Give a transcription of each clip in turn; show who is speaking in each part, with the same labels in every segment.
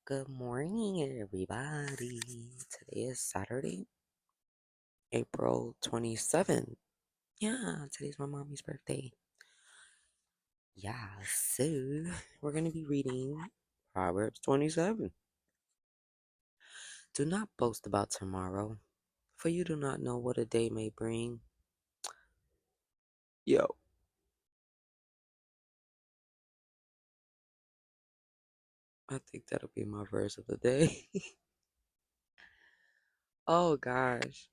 Speaker 1: Good morning, everybody. Today is Saturday, April 27th. Yeah, today's my mommy's birthday. Yeah, so we're going to be reading Proverbs 27. Do not boast about tomorrow, for you do not know what a day may bring. Yo, I think that'll be my verse of the day. Oh, gosh.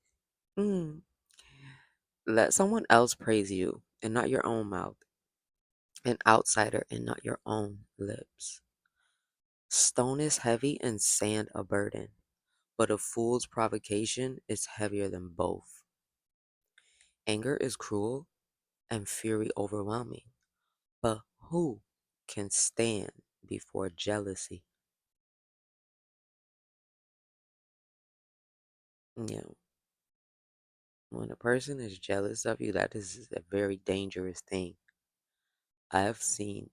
Speaker 1: Mm. Let someone else praise you and not your own mouth, an outsider and not your own lips. Stone is heavy and sand a burden, but a fool's provocation is heavier than both. Anger is cruel and fury overwhelming, but who can stand before jealousy? You know, when a person is jealous of you, that is a very dangerous thing. I have seen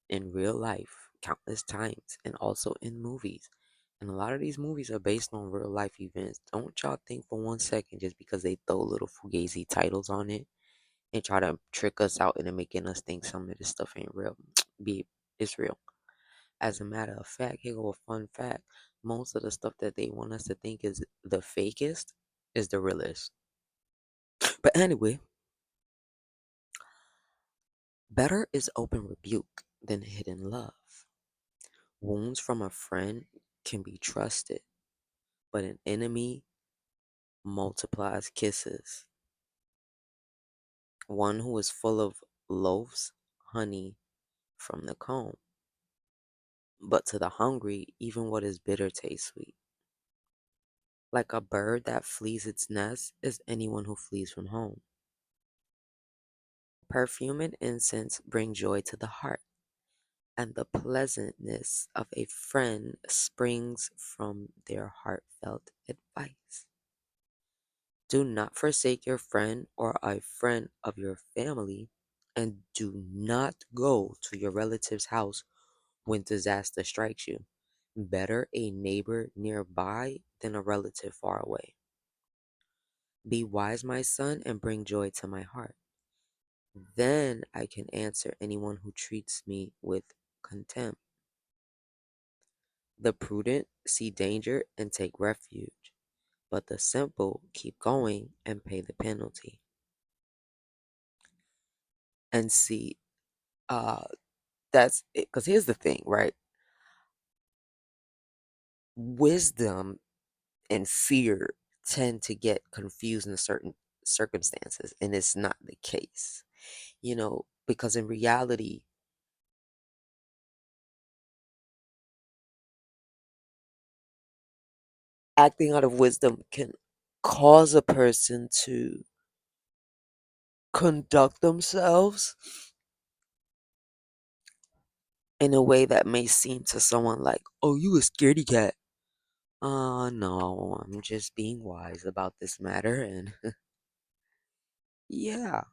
Speaker 1: in real life countless times and also in movies. And a lot of these movies are based on real life events. Don't y'all think for 1 second just because they throw little fugazi titles on it and try to trick us out into making us think some of this stuff ain't real. It's real. As a matter of fact, here go a fun fact. Most of the stuff that they want us to think is the fakest is the realest. But anyway, better is open rebuke than hidden love. Wounds from a friend can be trusted, but an enemy multiplies kisses. One who is full of loaves honey from the comb, but to the hungry, even what is bitter tastes sweet. Like a bird that flees its nest is anyone who flees from home. Perfume and incense bring joy to the heart, and the pleasantness of a friend springs from their heartfelt advice. Do not forsake your friend or a friend of your family, and do not go to your relative's house when disaster strikes you. Better a neighbor nearby than a relative far away. Be wise, my son, and bring joy to my heart. Then I can answer anyone who treats me with contempt. The prudent see danger and take refuge, but the simple keep going and pay the penalty. And see, uh, that's it. Because here's the thing, right? Wisdom and fear tend to get confused in certain circumstances, and it's not the case, because in reality, acting out of wisdom can cause a person to conduct themselves in a way that may seem to someone like, oh, you a scaredy cat. No, I'm just being wise about this matter. And yeah,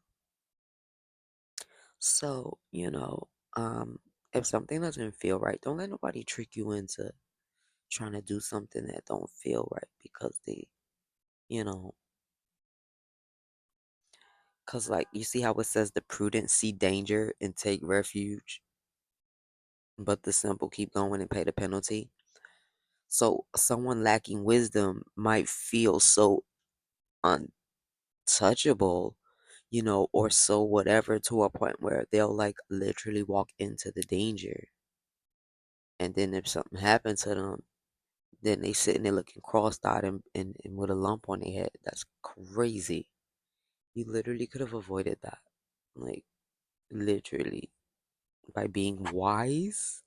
Speaker 1: so, if something doesn't feel right, don't let nobody trick you into trying to do something that don't feel right because you know, because like you see how it says the prudent see danger and take refuge, but the simple keep going and pay the penalty. So someone lacking wisdom might feel so untouchable, or so whatever to a point where they'll like literally walk into the danger. And then if something happened to them, then they sitting there looking cross-eyed and with a lump on their head. That's crazy. You literally could have avoided that. Like, literally. By being wise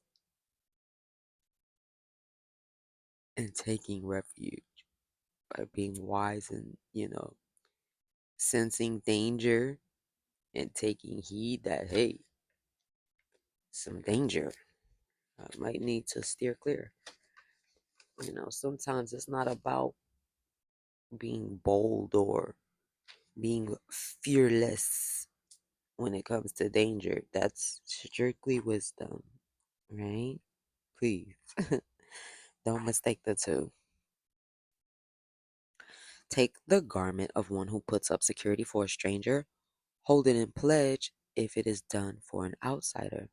Speaker 1: and taking refuge. By being wise and, sensing danger and taking heed that, hey, some danger. I might need to steer clear. Sometimes it's not about being bold or being fearless when it comes to danger. That's strictly wisdom, right? Please. Don't mistake the two. Take the garment of one who puts up security for a stranger, hold it in pledge if it is done for an outsider.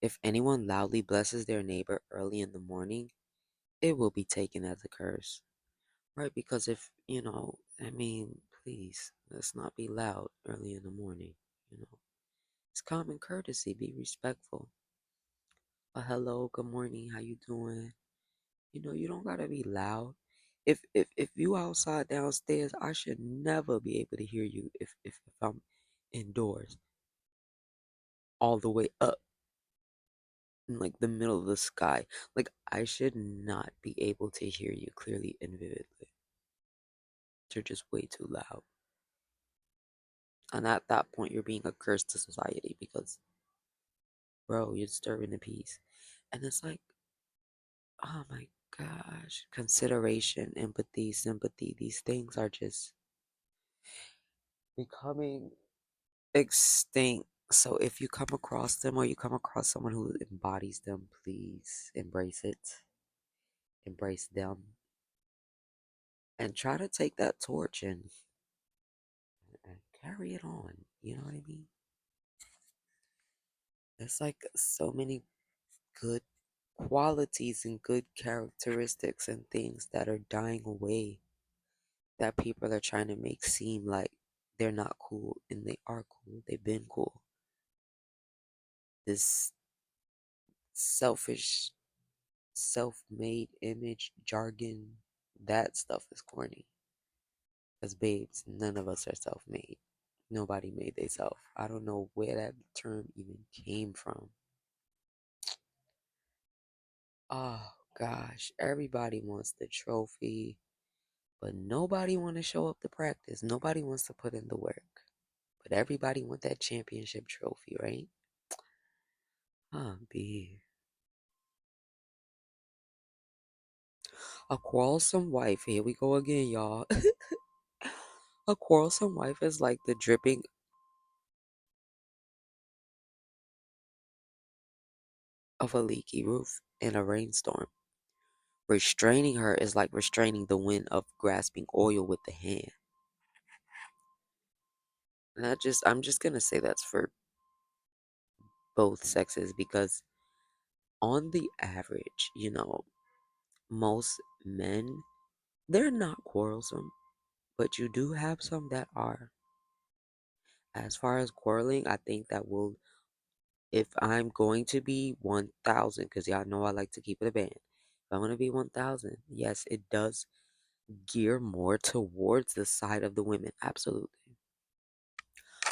Speaker 1: If anyone loudly blesses their neighbor early in the morning, it will be taken as a curse. Right? Because if, I mean, please, let's not be loud early in the morning. You know, it's common courtesy. Be respectful. A hello, good morning, how you doing? You don't gotta be loud. If you outside downstairs, I should never be able to hear you if I'm indoors, all the way up in like the middle of the sky. Like I should not be able to hear you clearly and vividly. You're just way too loud. And at that point you're being a curse to society because bro, you're disturbing the peace. And it's like, oh my gosh, consideration, empathy, sympathy, these things are just becoming extinct. So if you come across them or you come across someone who embodies them, please embrace it, embrace them, and try to take that torch and carry it on. You know what I mean? There's like so many good qualities and good characteristics and things that are dying away that people are trying to make seem like they're not cool and they are cool. They've been cool. This selfish, self made image jargon, that stuff is corny. Because, babes, none of us are self made. Nobody made themselves. I don't know where that term even came from. Oh, gosh. Everybody wants the trophy, but nobody want to show up to practice. Nobody wants to put in the work. But everybody want that championship trophy, right? B. A quarrelsome wife. Here we go again, y'all. A quarrelsome wife is like the dripping of a leaky roof in a rainstorm. Restraining her is like restraining the wind of grasping oil with the hand. And I'm just gonna say that's for both sexes because on the average, most men, they're not quarrelsome, but you do have some that are. As far as quarreling, I think that will, if I'm going to be 1,000, because y'all know I like to keep it a band. If I'm going to be 1,000, yes, it does gear more towards the side of the women. Absolutely.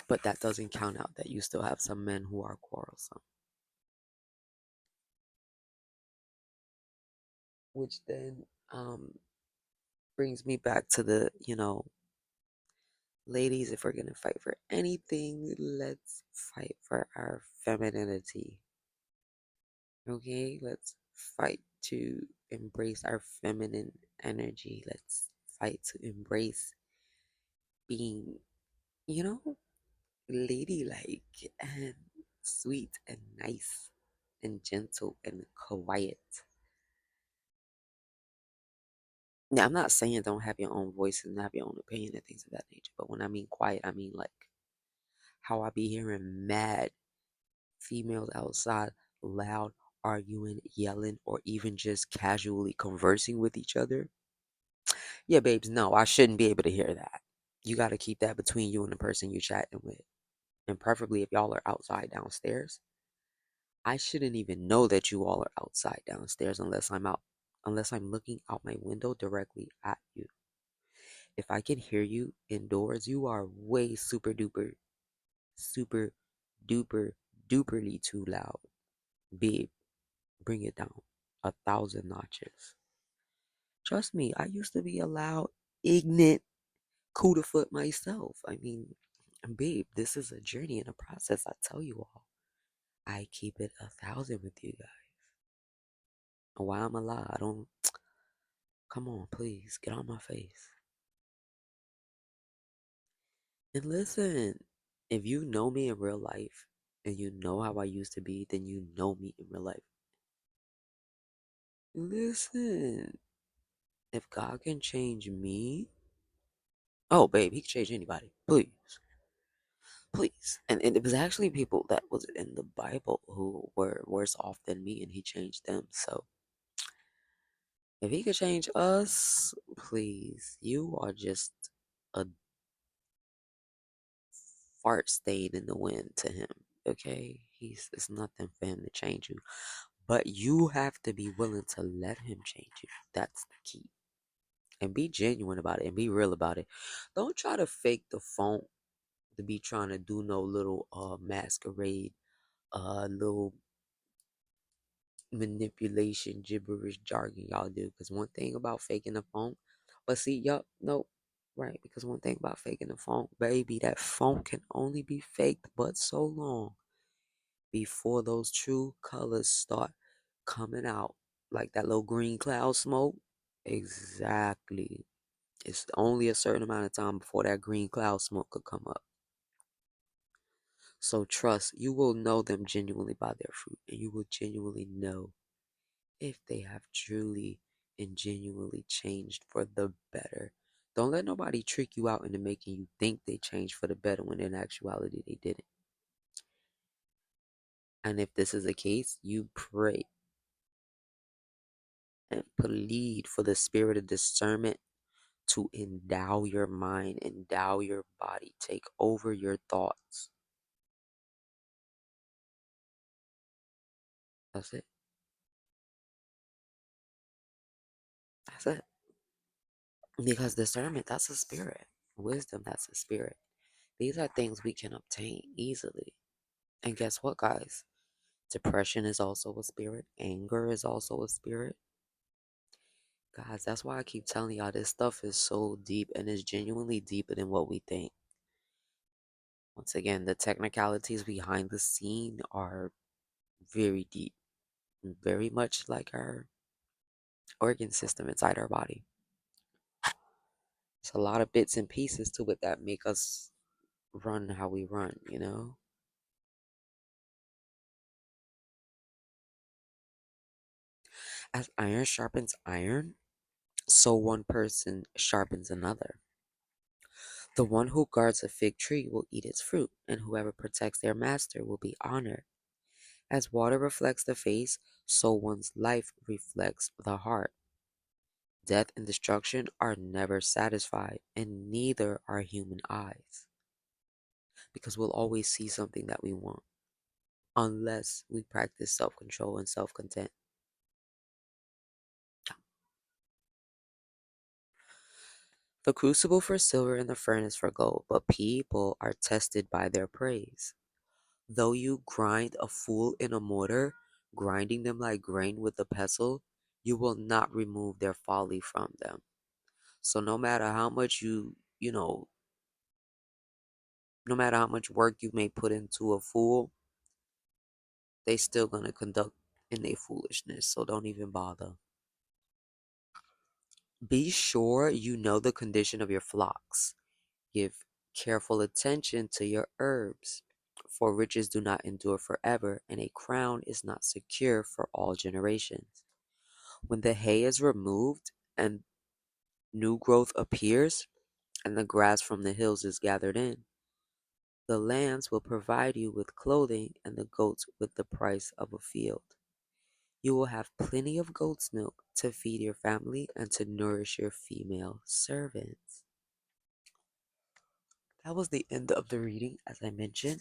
Speaker 1: But that doesn't count out that you still have some men who are quarrelsome. Which then brings me back to the, ladies, if we're going to fight for anything, let's fight for our femininity. Okay, let's fight to embrace our feminine energy. Let's fight to embrace being, you know, ladylike and sweet and nice and gentle and quiet. Now, I'm not saying don't have your own voice and have your own opinion and things of that nature, but when I mean quiet, I mean like how I be hearing mad females outside loud arguing, yelling, or even just casually conversing with each other. Yeah, babes, no, I shouldn't be able to hear that. You got to keep that between you and the person you're chatting with. And preferably if y'all are outside downstairs. I shouldn't even know that you all are outside downstairs unless I'm looking out my window directly at you. If I can hear you indoors, you are way super duper duperly too loud. Babe, bring it down 1,000 notches. Trust me, I used to be a loud, ignorant cooter foot myself. I mean, babe, this is a journey and a process. I tell you all, I keep it 1,000 with you guys. And why I'm alive, I don't. Come on, please get on my face and listen. If you know me in real life and you know how I used to be, then you know me in real life. Listen, if God can change me, oh, babe, he can change anybody. Please. Please. And it was actually people that was in the Bible who were worse off than me, and he changed them. So if he could change us, please, you are just a fart stain in the wind to him. Okay? It's nothing for him to change you. But you have to be willing to let him change you. That's the key. And be genuine about it and be real about it. Don't try to fake the funk to be trying to do no little masquerade, little manipulation, gibberish, jargon y'all do. Because one thing about faking the phone, but see, yup, nope, right. Because one thing about faking the phone, baby, that phone can only be faked but so long before those true colors start coming out, like that little green cloud smoke. Exactly. It's only a certain amount of time before that green cloud smoke could come up. So trust, you will know them genuinely by their fruit, and you will genuinely know if they have truly and genuinely changed for the better. Don't let nobody trick you out into making you think they changed for the better when in actuality they didn't. And if this is the case, you pray and plead for the spirit of discernment to endow your mind, endow your body, take over your thoughts. That's it. That's it. Because discernment, that's a spirit. Wisdom, that's a spirit. These are things we can obtain easily. And guess what, guys? Depression is also a spirit. Anger is also a spirit. Guys, that's why I keep telling y'all this stuff is so deep and is genuinely deeper than what we think. Once again, the technicalities behind the scene are very deep, very much like our organ system inside our body. There's a lot of bits and pieces to it that make us run how we run, you know? As iron sharpens iron, so one person sharpens another. The one who guards a fig tree will eat its fruit, and whoever protects their master will be honored. As water reflects the face, so one's life reflects the heart. Death and destruction are never satisfied, and neither are human eyes, because we'll always see something that we want, unless we practice self control and self content. The crucible for silver and the furnace for gold, but people are tested by their praise. Though you grind a fool in a mortar, grinding them like grain with a pestle, you will not remove their folly from them. So no matter how much no matter how much work you may put into a fool, they still gonna conduct in their foolishness. So don't even bother. Be sure you know the condition of your flocks. Give careful attention to your herbs, for riches do not endure forever, and a crown is not secure for all generations. When the hay is removed and new growth appears, and the grass from the hills is gathered in, the lambs will provide you with clothing, and the goats with the price of a field. You will have plenty of goat's milk to feed your family and to nourish your female servants. That was the end of the reading, as I mentioned.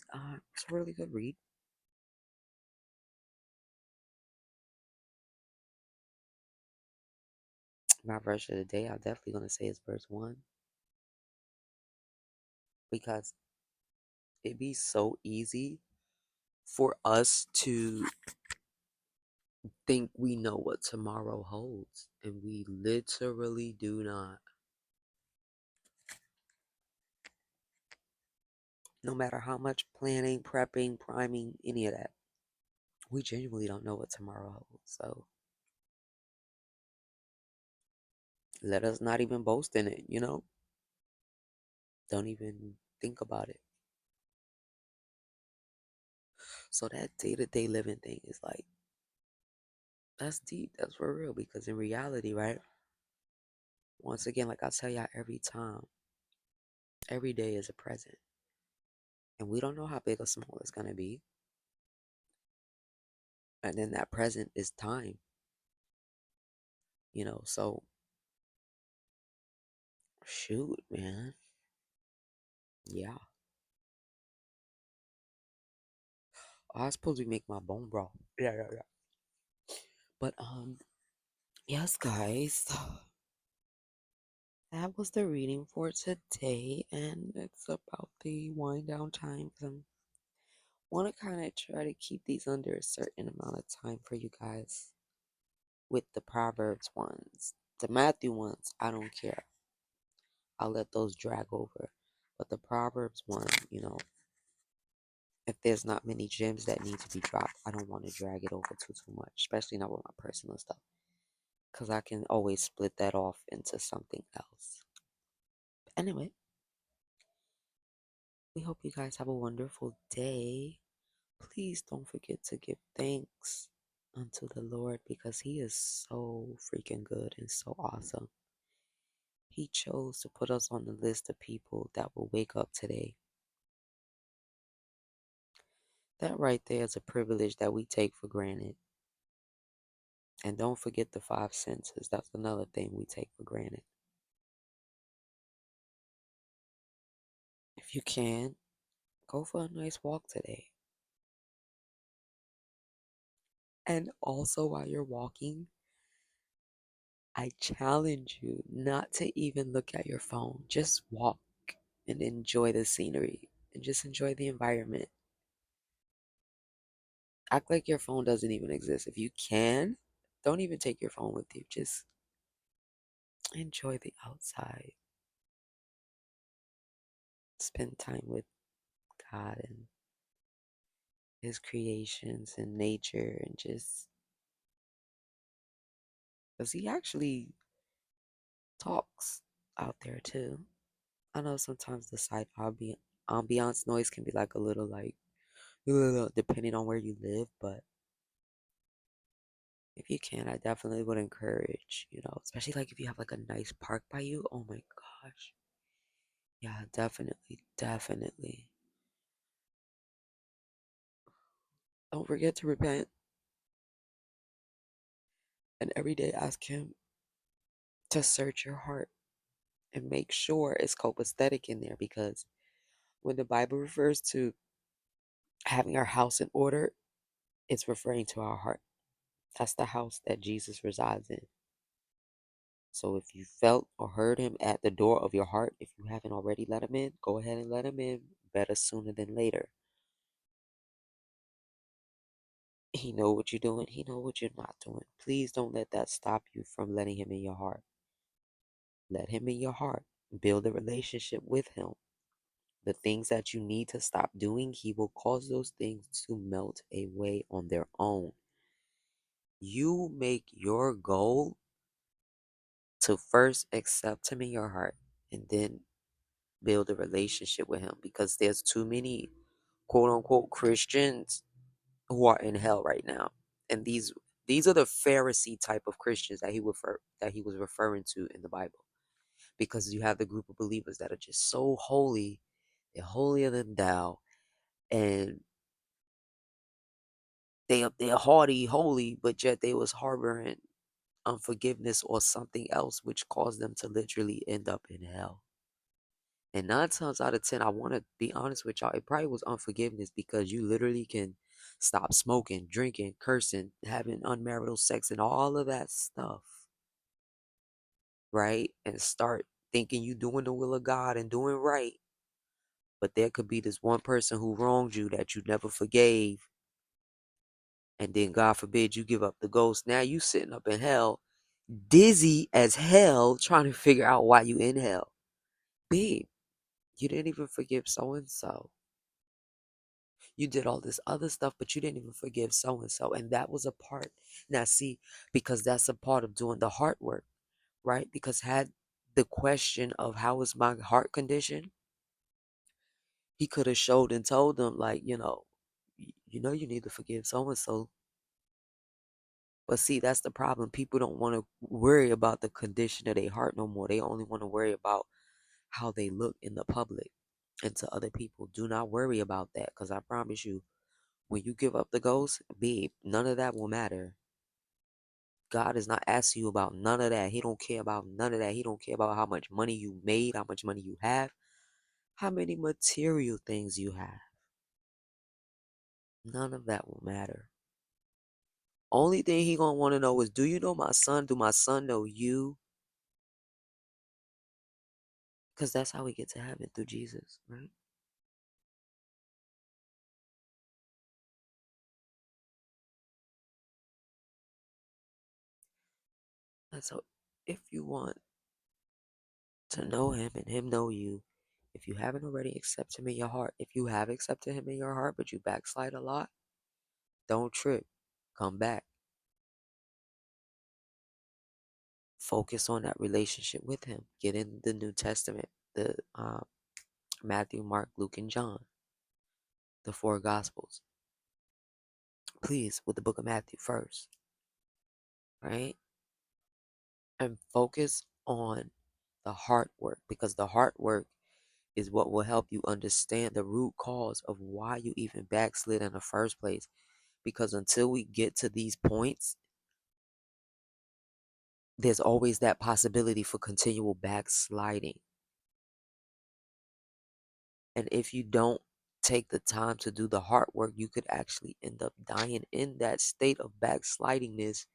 Speaker 1: It's a really good read. My verse of the day, I'm definitely going to say is verse 1, because it'd be so easy for us to think we know what tomorrow holds, and we literally do not. No matter how much planning, prepping, priming, any of that, we genuinely don't know what tomorrow holds. So let us not even boast in it. Don't even think about it. So that day-to-day living thing is like, That's deep. That's for real. Because in reality, right? Once again, like I tell y'all every time, every day is a present. And we don't know how big or small it's going to be. And then that present is time, So shoot, man. Yeah. Oh, I was supposed to make my bone broth. Yeah, yeah, yeah. But yes, guys. That was the reading for today, and it's about the wind down time. I want to kind of try to keep these under a certain amount of time for you guys. With the Proverbs ones, the Matthew ones, I don't care. I'll let those drag over. But the Proverbs one, if there's not many gems that need to be dropped, I don't want to drag it over too much, especially not with my personal stuff, because I can always split that off into something else. Anyway, we hope you guys have a wonderful day. Please don't forget to give thanks unto the Lord because He is so freaking good and so awesome. He chose to put us on the list of people that will wake up today. That right there is a privilege that we take for granted. And don't forget the five senses. That's another thing we take for granted. If you can, go for a nice walk today. And also, while you're walking, I challenge you not to even look at your phone. Just walk and enjoy the scenery and just enjoy the environment. Act like your phone doesn't even exist. If you can, don't even take your phone with you. Just enjoy the outside. Spend time with God and His creations and nature and just because He actually talks out there too. I know sometimes the side ambiance noise can be like a little like depending on where you live, but if you can, I definitely would encourage, especially like if you have like a nice park by you. Oh my gosh. Yeah, definitely, definitely. Don't forget to repent and every day ask Him to search your heart and make sure it's copacetic in there because when the Bible refers to having our house in order, it's referring to our heart. That's the house that Jesus resides in. So if you felt or heard Him at the door of your heart, if you haven't already let Him in, go ahead and let Him in. Better sooner than later. He know what you're doing. He know what you're not doing. Please don't let that stop you from letting Him in your heart. Let Him in your heart. Build a relationship with Him. The things that you need to stop doing, He will cause those things to melt away on their own. You make your goal to first accept Him in your heart and then build a relationship with Him because there's too many quote unquote Christians who are in hell right now. And these are the Pharisee type of Christians that he was referring to in the Bible. Because you have the group of believers that are just so holy, they're holier than thou, and they're haughty, holy, but yet they was harboring unforgiveness or something else which caused them to literally end up in hell. And 9 times out of 10, I want to be honest with y'all, it probably was unforgiveness because you literally can stop smoking, drinking, cursing, having unmarital sex, and all of that stuff, right? And start thinking you doing the will of God and doing right. But there could be this one person who wronged you that you never forgave. And then, God forbid, you give up the ghost. Now you sitting up in hell, dizzy as hell, trying to figure out why you in hell. Babe, you didn't even forgive so and so. You did all this other stuff, but you didn't even forgive so and so. And that was a part. Now, see, because that's a part of doing the heart work, right? Because had the question of how is my heart condition, he could have showed and told them, like, you know you need to forgive so and so. But see, that's the problem. People don't want to worry about the condition of their heart no more. They only want to worry about how they look in the public and to other people. Do not worry about that, because I promise you, when you give up the ghost, babe, none of that will matter. God is not asking you about none of that. He don't care about none of that. He don't care about how much money you made, how much money you have, how many material things you have. None of that will matter. Only thing he gonna want to know is, do you know my son? Do my son know you? Because that's how we get to heaven, through Jesus, right? And so if you want to know him and him know you, if you haven't already accepted him in your heart, if you have accepted him in your heart, but you backslide a lot, don't trip. Come back. Focus on that relationship with him. Get in the New Testament, the Matthew, Mark, Luke, and John, the four Gospels. Please, with the book of Matthew first, right? And focus on the heart work, because the heart work is what will help you understand the root cause of why you even backslid in the first place. Because until we get to these points, there's always that possibility for continual backsliding. And if you don't take the time to do the hard work, you could actually end up dying in that state of backslidingness,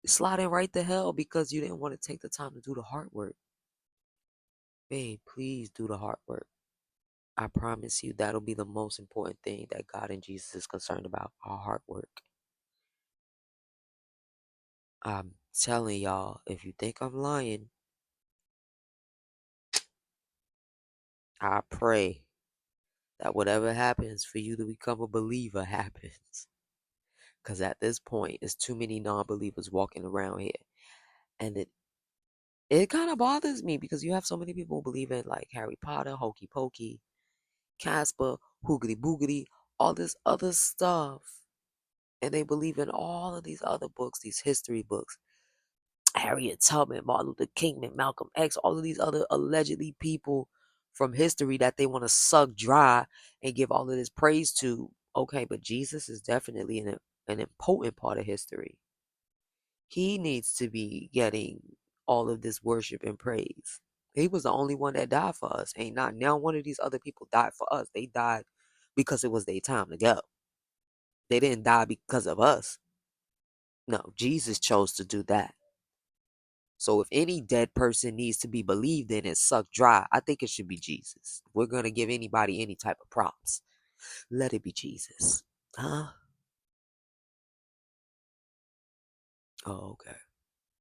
Speaker 1: sliding right to hell because you didn't want to take the time to do the hard work. Babe, please do the hard work. I promise you that'll be the most important thing that God and Jesus is concerned about, our hard work. I'm telling y'all, if you think I'm lying, I pray that whatever happens for you to become a believer happens. Because at this point, it's too many non-believers walking around here. And it kind of bothers me because you have so many people believe in like Harry Potter, Hokey Pokey, Casper, Hoogity Boogity, all this other stuff. And they believe in all of these other books, these history books. Harriet Tubman, Martin Luther King, Malcolm X, all of these other allegedly people from history that they want to suck dry and give all of this praise to. Okay, but Jesus is definitely an important part of history. He needs to be getting all of this worship and praise. He was the only one that died for us. Ain't not now one of these other people died for us. They died because it was their time to go. They didn't die because of us. No, Jesus chose to do that. So if any dead person needs to be believed in and sucked dry, I think it should be Jesus. If we're going to give anybody any type of props, let it be Jesus. Huh? Oh, okay.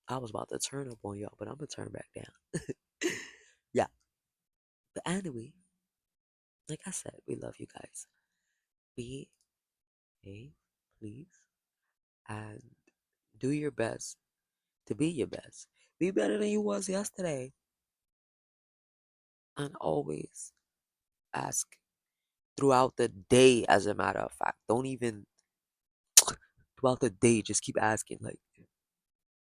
Speaker 1: I was about to turn up on y'all, but I'm going to turn back down. Yeah. But anyway, like I said, we love you guys. Be a please, and do your best to be your best. Be better than you was yesterday. And always ask throughout the day, as a matter of fact. Don't even throughout the day, just keep asking, like,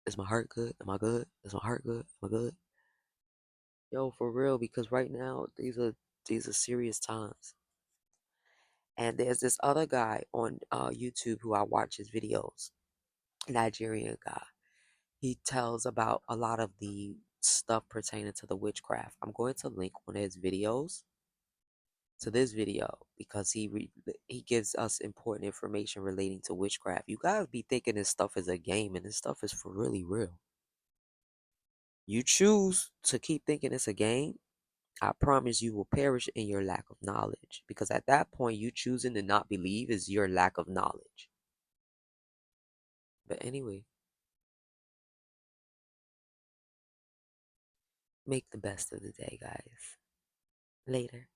Speaker 1: is my heart good? Am I good? Is my heart good? Am I good? Yo, for real, because right now these are serious times. And there's this other guy on YouTube who I watch his videos, Nigerian guy. He tells about a lot of the stuff pertaining to the witchcraft. I'm going to link one of his videos to this video because he gives us important information relating to witchcraft. You guys be thinking this stuff is a game, and this stuff is for really real. You choose to keep thinking it's a game, I promise you will perish in your lack of knowledge. Because at that point, you choosing to not believe is your lack of knowledge. But anyway, make the best of the day, guys. Later.